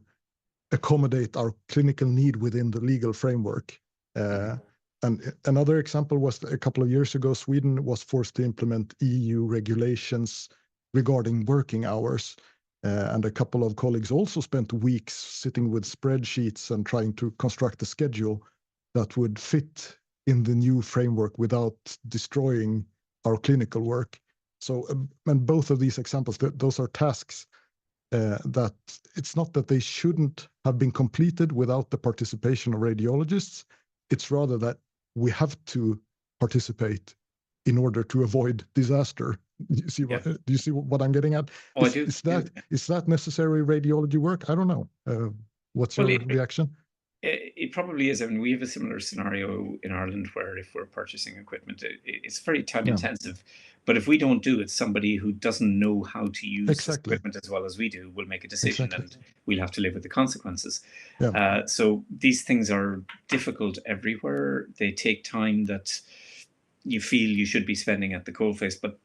accommodate our clinical need within the legal framework. And another example was a couple of years ago, Sweden was forced to implement EU regulations regarding working hours. And a couple of colleagues also spent weeks sitting with spreadsheets and trying to construct a schedule that would fit in the new framework without destroying our clinical work. So, and both of these examples, those are tasks that it's not that they shouldn't have been completed without the participation of radiologists. It's rather that we have to participate in order to avoid disaster. Do you see what I'm getting at? Oh, I do. Is that necessary radiology work? I don't know. What's your reaction? It probably is. I mean, we have a similar scenario in Ireland where if we're purchasing equipment, it's very time intensive. But if we don't do it, somebody who doesn't know how to use this equipment as well as we do will make a decision, and we'll have to live with the consequences. So these things are difficult everywhere. They take time that you feel you should be spending at the coalface. But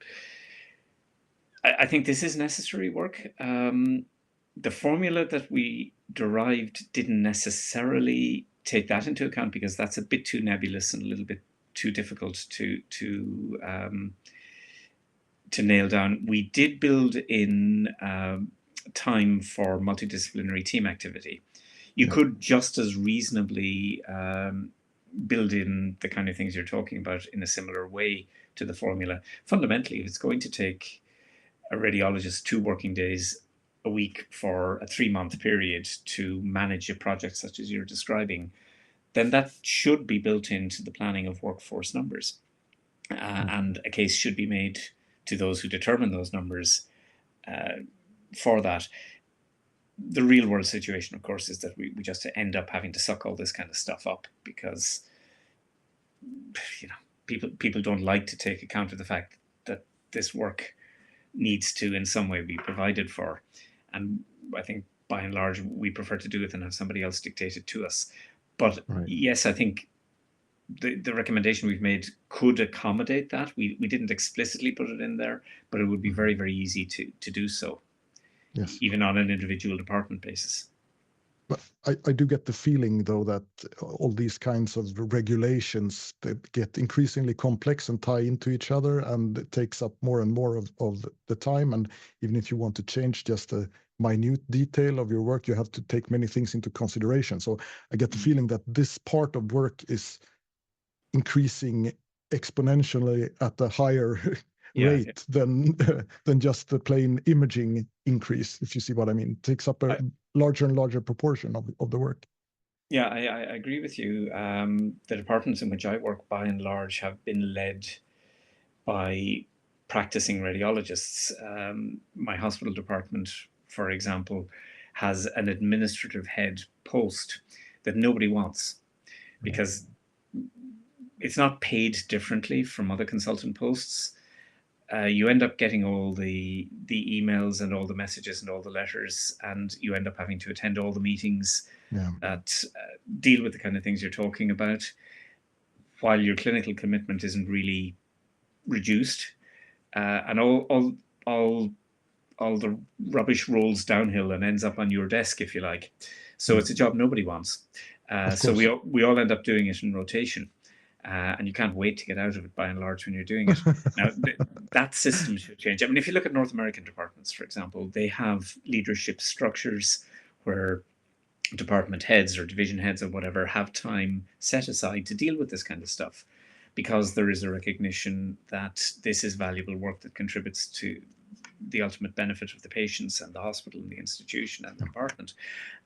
I think this is necessary work. The formula that we derived didn't necessarily take that into account, because that's a bit too nebulous and a little bit too difficult to nail down. We did build in time for multidisciplinary team activity. You could just as reasonably build in the kind of things you're talking about in a similar way to the formula. Fundamentally, if it's going to take a radiologist 2 working days a week for a 3-month period to manage a project such as you're describing, then that should be built into the planning of workforce numbers. And a case should be made to those who determine those numbers for that. The real world situation, of course, is that we just end up having to suck all this kind of stuff up, because people don't like to take account of the fact that this work needs to in some way be provided for. And I think by and large we prefer to do it than have somebody else dictate it to us. But yes, I think the recommendation we've made could accommodate that. We didn't explicitly put it in there, but it would be very, very easy to do so, even on an individual department basis. But I do get the feeling, though, that all these kinds of regulations that get increasingly complex and tie into each other, and it takes up more and more of the time. And even if you want to change just a minute detail of your work, you have to take many things into consideration. So I get the feeling that this part of work is increasing exponentially at a higher rate than just the plain imaging increase, if you see what I mean. It takes up a larger and larger proportion of the work. Yeah, I agree with you. The departments in which I work, by and large, have been led by practicing radiologists. My hospital department, for example, has an administrative head post that nobody wants because it's not paid differently from other consultant posts. You end up getting all the emails and all the messages and all the letters, and you end up having to attend all the meetings that deal with the kind of things you're talking about, while your clinical commitment isn't really reduced, and all the rubbish rolls downhill and ends up on your desk, if you like. So it's a job nobody wants. So we all end up doing it in rotation. And you can't wait to get out of it, by and large, when you're doing it. Now, that system should change. I mean, if you look at North American departments, for example, they have leadership structures where department heads or division heads or whatever have time set aside to deal with this kind of stuff, because there is a recognition that this is valuable work that contributes to the ultimate benefit of the patients and the hospital and the institution and the department.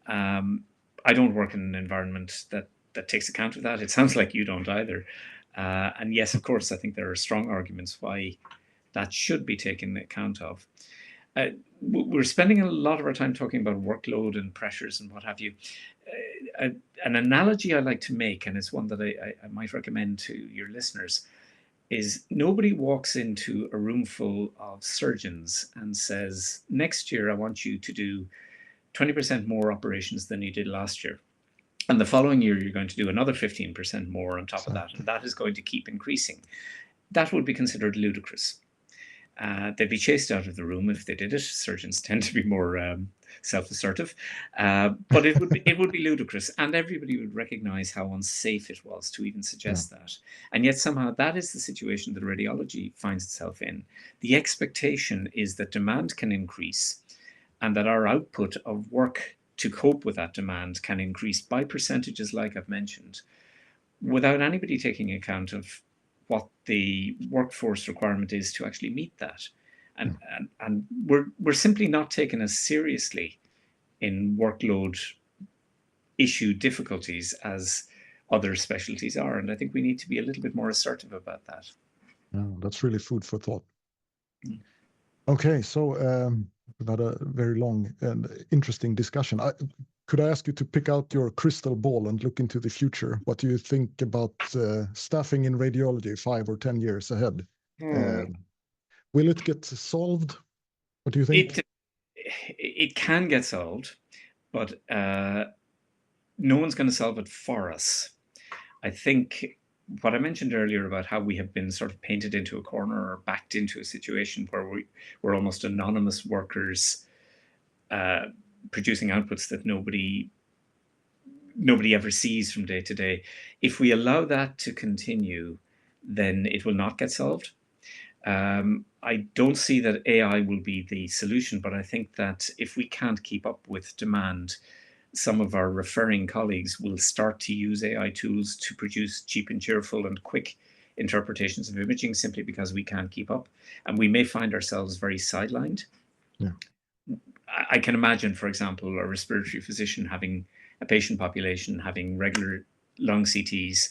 I don't work in an environment that takes account of that. It sounds like you don't either. And yes, of course, I think there are strong arguments why that should be taken account of. We're spending a lot of our time talking about workload and pressures and what have you. An analogy I like to make, and it's one that I might recommend to your listeners, is nobody walks into a room full of surgeons and says, next year I want you to do 20% more operations than you did last year. And the following year, you're going to do another 15% more on top of that. And that is going to keep increasing. That would be considered ludicrous. They'd be chased out of the room if they did it. Surgeons tend to be more self-assertive. But it would be ludicrous. And everybody would recognize how unsafe it was to even suggest that. And yet somehow that is the situation that radiology finds itself in. The expectation is that demand can increase and that our output of work to cope with that demand can increase by percentages, like I've mentioned, without anybody taking account of what the workforce requirement is to actually meet that. And we're simply not taken as seriously in workload issue difficulties as other specialties are. And I think we need to be a little bit more assertive about that. That's really food for thought. Okay, so we've had a very long and interesting discussion. Could I ask you to pick out your crystal ball and look into the future? What do you think about staffing in radiology 5 or 10 years ahead? Will it get solved? What do you think? It can get solved, but no one's going to solve it for us. I think what I mentioned earlier about how we have been sort of painted into a corner or backed into a situation where we're almost anonymous workers producing outputs that nobody ever sees from day to day. If we allow that to continue, then it will not get solved. I don't see that AI will be the solution, but I think that if we can't keep up with demand, some of our referring colleagues will start to use AI tools to produce cheap and cheerful and quick interpretations of imaging simply because we can't keep up. And we may find ourselves very sidelined. I can imagine, for example, a respiratory physician having a patient population, having regular lung CTs,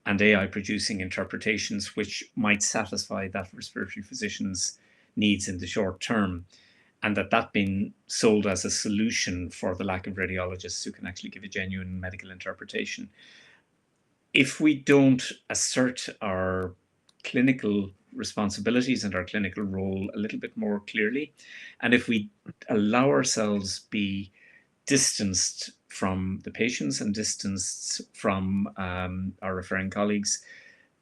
and AI producing interpretations which might satisfy that respiratory physician's needs in the short term, and that being sold as a solution for the lack of radiologists who can actually give a genuine medical interpretation. If we don't assert our clinical responsibilities and our clinical role a little bit more clearly, and if we allow ourselves be distanced from the patients and distanced from our referring colleagues,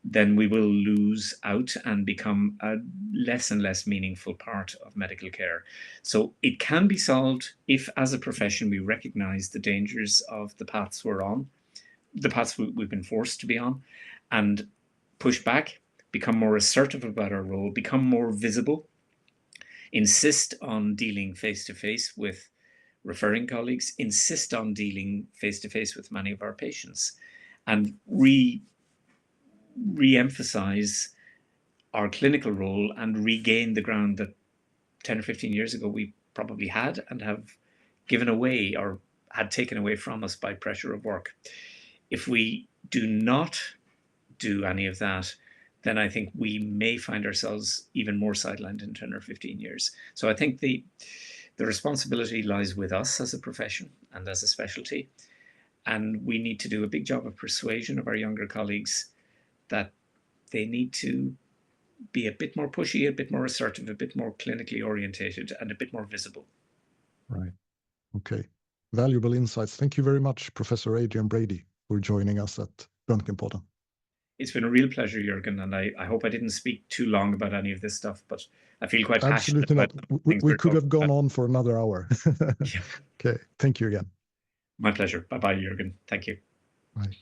then we will lose out and become a less and less meaningful part of medical care. So it can be solved if, as a profession, we recognize the dangers of the paths we're on, the paths we've been forced to be on, and push back, become more assertive about our role, become more visible, insist on dealing face-to-face with referring colleagues, insist on dealing face-to-face with many of our patients, and re-emphasize our clinical role and regain the ground that 10 or 15 years ago we probably had and have given away or had taken away from us by pressure of work. If we do not do any of that, then I think we may find ourselves even more sidelined in 10 or 15 years. So I think the responsibility lies with us as a profession and as a specialty. And we need to do a big job of persuasion of our younger colleagues that they need to be a bit more pushy, a bit more assertive, a bit more clinically orientated, and a bit more visible. Right. Okay. Valuable insights. Thank you very much, Professor Adrian Brady, for joining us at Röntgenpodden. It's been a real pleasure, Jürgen, and I hope I didn't speak too long about any of this stuff, but I feel quite passionate about Absolutely not. We could have gone on for another hour. Yeah. Okay. Thank you again. My pleasure. Bye-bye, Jürgen. Thank you. Bye.